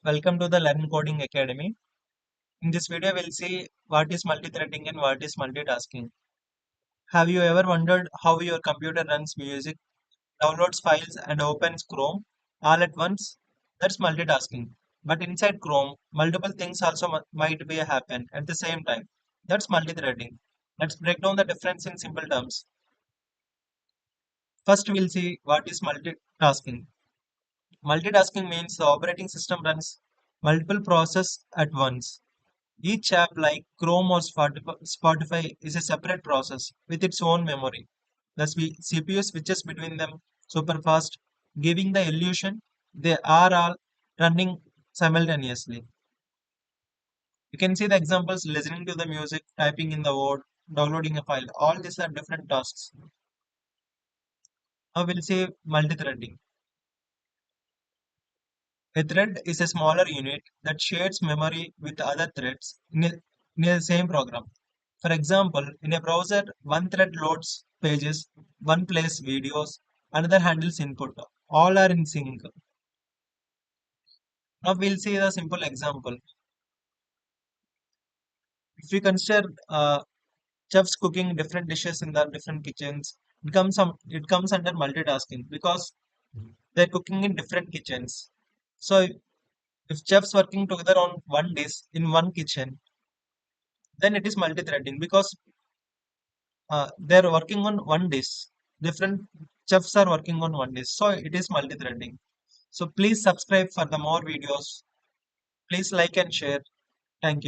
Welcome to the Learn Coding Academy. In this video, we'll see what is multithreading and what is multitasking. Have you ever wondered how your computer runs music, downloads files, and opens Chrome all at once? That's multitasking. But inside Chrome, multiple things also might be happen at the same time. That's multithreading. Let's break down the difference in simple terms. First, we'll see what is multitasking. Multitasking means the operating system runs multiple processes at once. Each app, like Chrome or Spotify, is a separate process with its own memory. The CPU switches between them super fast, giving the illusion they are all running simultaneously. You can see the examples listening to the music, typing in the word, downloading a file. All these are different tasks. Now we'll say multi-threading. A thread is a smaller unit that shares memory with other threads in a same program. For example, in a browser, one thread loads pages, one plays videos, another handles input. All are in sync. Now we'll see the simple example. If we consider chefs cooking different dishes in the different kitchens, it comes under multitasking because they're cooking in different kitchens. So if chefs working together on one dish in one kitchen, then it is multi-threading because they're working on one dish. Different chefs are working on one dish, so it is multi-threading. So please subscribe for the more videos. Please like and share. Thank you.